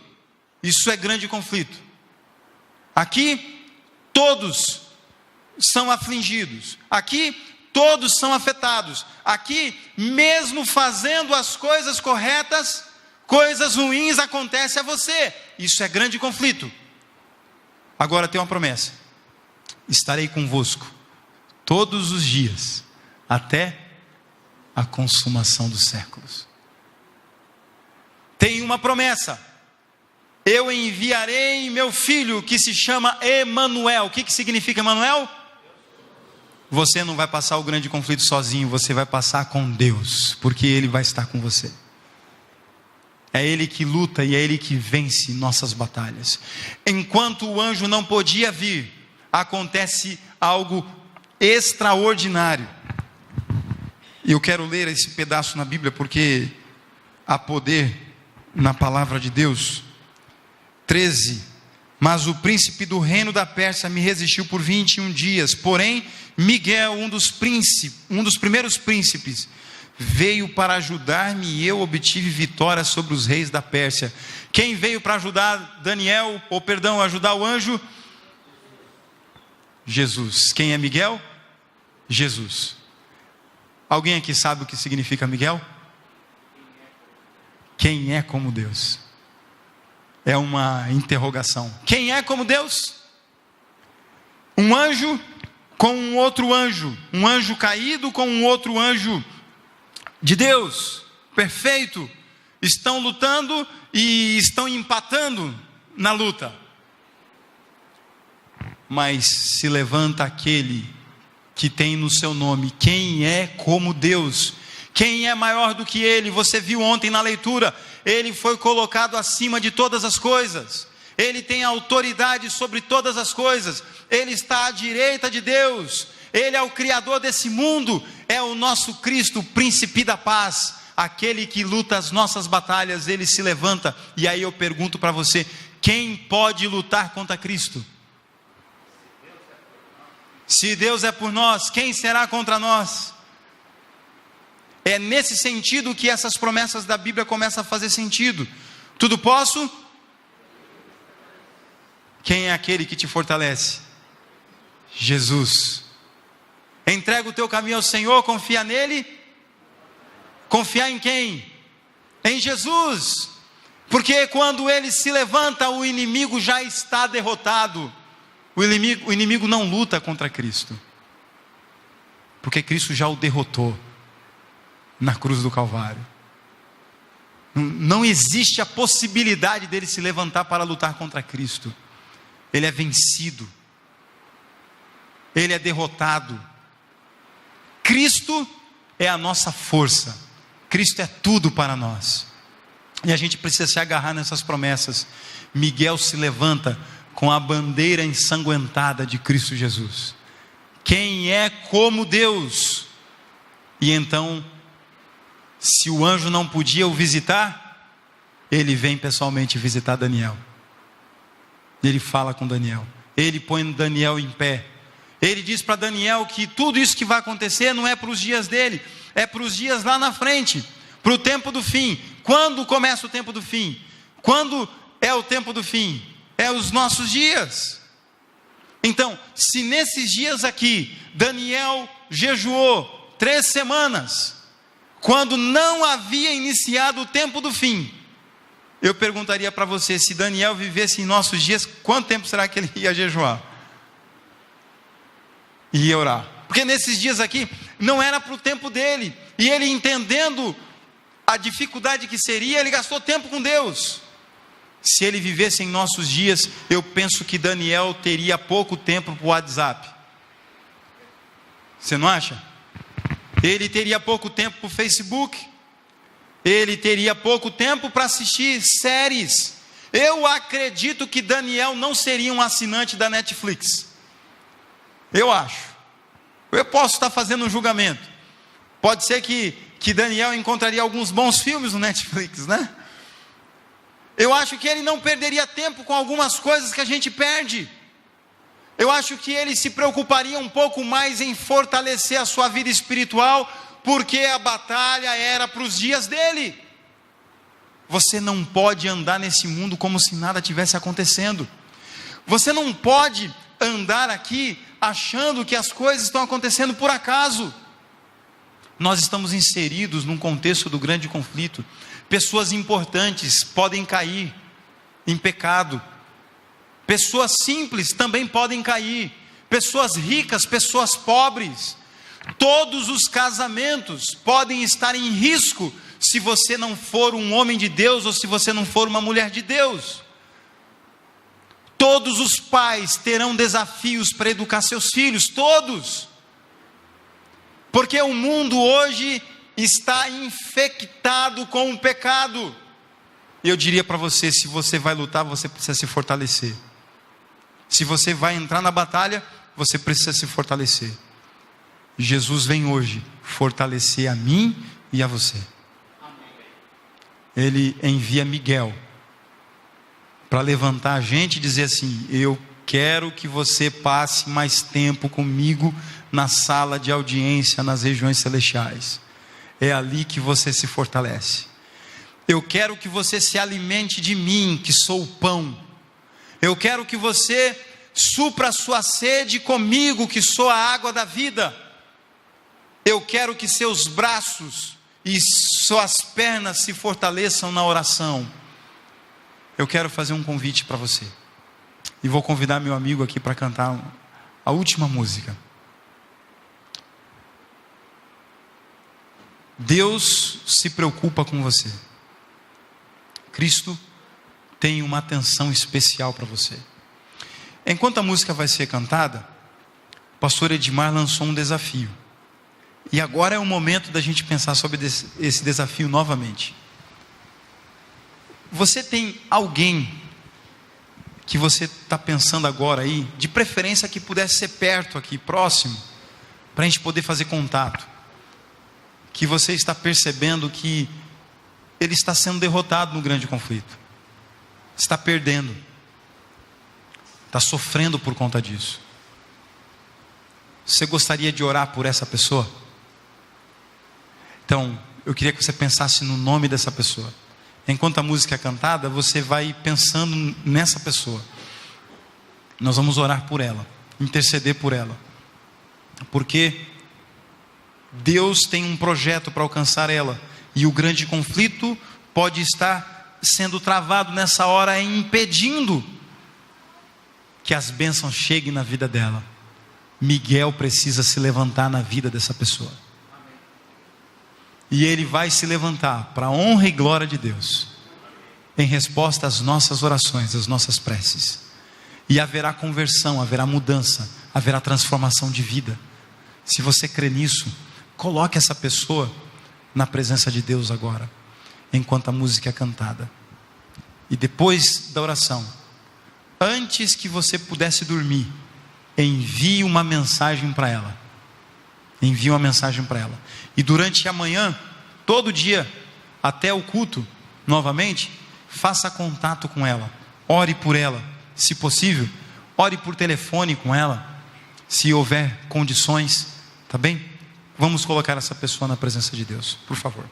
isso é grande conflito. Aqui todos são afligidos, aqui todos são afetados, aqui mesmo fazendo as coisas corretas, coisas ruins acontecem a você. Isso é grande conflito. Agora tem uma promessa: estarei convosco todos os dias, até a consumação dos séculos. Tem uma promessa: eu enviarei meu filho, que se chama Emanuel. O que significa Emanuel? Você não vai passar o grande conflito sozinho, você vai passar com Deus, porque Ele vai estar com você. É Ele que luta e é Ele que vence nossas batalhas. Enquanto o anjo não podia vir, acontece algo extraordinário. E eu quero ler esse pedaço na Bíblia, porque há poder na palavra de Deus. 13. Mas o príncipe do reino da Pérsia me resistiu por 21 dias. Porém, Miguel, um dos primeiros príncipes, veio para ajudar-me, e eu obtive vitória sobre os reis da Pérsia. Quem veio para ajudar ajudar o anjo? Jesus. Quem é Miguel? Jesus. Alguém aqui sabe o que significa Miguel? Quem é como Deus? é uma interrogação. Quem é como Deus? Um anjo com um outro anjo, um anjo caído com um outro anjo de Deus, perfeito, estão lutando e estão empatando na luta. Mas se levanta aquele que tem no seu nome, quem é como Deus? Quem é maior do que ele? Você viu ontem na leitura, ele foi colocado acima de todas as coisas, ele tem autoridade sobre todas as coisas, ele está à direita de Deus, ele é o Criador desse mundo, é o nosso Cristo, príncipe da paz, aquele que luta as nossas batalhas, ele se levanta. E aí eu pergunto para você, quem pode lutar contra Cristo? Se Deus é por nós, quem será contra nós? É nesse sentido que essas promessas da Bíblia começam a fazer sentido. Tudo posso? Quem é aquele que te fortalece? Jesus. Entrega o teu caminho ao Senhor, confia nele. Confiar em quem? Em Jesus. Porque quando ele se levanta, o inimigo já está derrotado. O inimigo não luta contra Cristo, porque Cristo já o derrotou na cruz do Calvário. Não existe a possibilidade dele se levantar para lutar contra Cristo. Ele é vencido, ele é derrotado. Cristo é a nossa força, Cristo é tudo para nós, e a gente precisa se agarrar nessas promessas. Miguel se levanta com a bandeira ensanguentada de Cristo Jesus. Quem é como Deus? E então, se o anjo não podia o visitar, ele vem pessoalmente visitar Daniel. Ele fala com Daniel, ele põe Daniel em pé, ele diz para Daniel que tudo isso que vai acontecer não é para os dias dele, é para os dias lá na frente, para o tempo do fim. Quando começa o tempo do fim? Quando é o tempo do fim? É os nossos dias. Então, se nesses dias aqui, Daniel jejuou 3 semanas, quando não havia iniciado o tempo do fim, eu perguntaria para você, se Daniel vivesse em nossos dias, quanto tempo será que ele ia jejuar? E ia orar? Porque nesses dias aqui, não era para o tempo dele, e ele entendendo a dificuldade que seria, ele gastou tempo com Deus. Se ele vivesse em nossos dias, eu penso que Daniel teria pouco tempo para o WhatsApp. Você não acha? Ele teria pouco tempo para o Facebook. Ele teria pouco tempo para assistir séries. Eu acredito que Daniel não seria um assinante da Netflix. Eu acho. Eu posso estar fazendo um julgamento. Pode ser que Daniel encontraria alguns bons filmes no Netflix, né? Eu acho que ele não perderia tempo com algumas coisas que a gente perde. Eu acho que ele se preocuparia um pouco mais em fortalecer a sua vida espiritual, porque a batalha era para os dias dele. Você não pode andar nesse mundo como se nada tivesse acontecendo. Você não pode andar aqui achando que as coisas estão acontecendo por acaso. Nós estamos inseridos num contexto do grande conflito. Pessoas importantes podem cair em pecado. Pessoas simples também podem cair. Pessoas ricas, pessoas pobres. Todos os casamentos podem estar em risco se você não for um homem de Deus ou se você não for uma mulher de Deus. Todos os pais terão desafios para educar seus filhos, todos. Porque o mundo hoje está infectado com o pecado. E eu diria para você, se você vai lutar, você precisa se fortalecer. Se você vai entrar na batalha, você precisa se fortalecer. Jesus vem hoje fortalecer a mim e a você. Ele envia Miguel para levantar a gente e dizer assim: eu quero que você passe mais tempo comigo na sala de audiência nas regiões celestiais. É ali que você se fortalece. Eu quero que você se alimente de mim, que sou o pão. Eu quero que você supra a sua sede comigo, que sou a água da vida. Eu quero que seus braços e suas pernas se fortaleçam na oração. eu quero fazer um convite para você. E vou convidar meu amigo aqui para cantar a última música. Deus se preocupa com você. Cristo tem uma atenção especial para você. Enquanto a música vai ser cantada, o pastor Edmar lançou um desafio. E agora é o momento da gente pensar sobre esse desafio novamente. Você tem alguém que você está pensando agora aí, de preferência que pudesse ser perto aqui, próximo, para a gente poder fazer contato, que você está percebendo que ele está sendo derrotado no grande conflito, está perdendo, está sofrendo por conta disso? Você gostaria de orar por essa pessoa? Então, eu queria que você pensasse no nome dessa pessoa. Enquanto a música é cantada, você vai pensando nessa pessoa. Nós vamos orar por ela, interceder por ela, porque Deus tem um projeto para alcançar ela, e o grande conflito pode estar sendo travado nessa hora, impedindo que as bênçãos cheguem na vida dela. Miguel precisa se levantar na vida dessa pessoa. E ele vai se levantar para a honra e glória de Deus, em resposta às nossas orações, às nossas preces. E haverá conversão, haverá mudança, haverá transformação de vida. Se você crê nisso, coloque essa pessoa na presença de Deus agora, enquanto a música é cantada. E depois da oração, antes que você pudesse dormir, envie uma mensagem para ela. Envie uma mensagem para ela. E durante a manhã, todo dia, até o culto, novamente, faça contato com ela. Ore por ela, se possível. Ore por telefone com ela, se houver condições, tá bem? Vamos colocar essa pessoa na presença de Deus, por favor.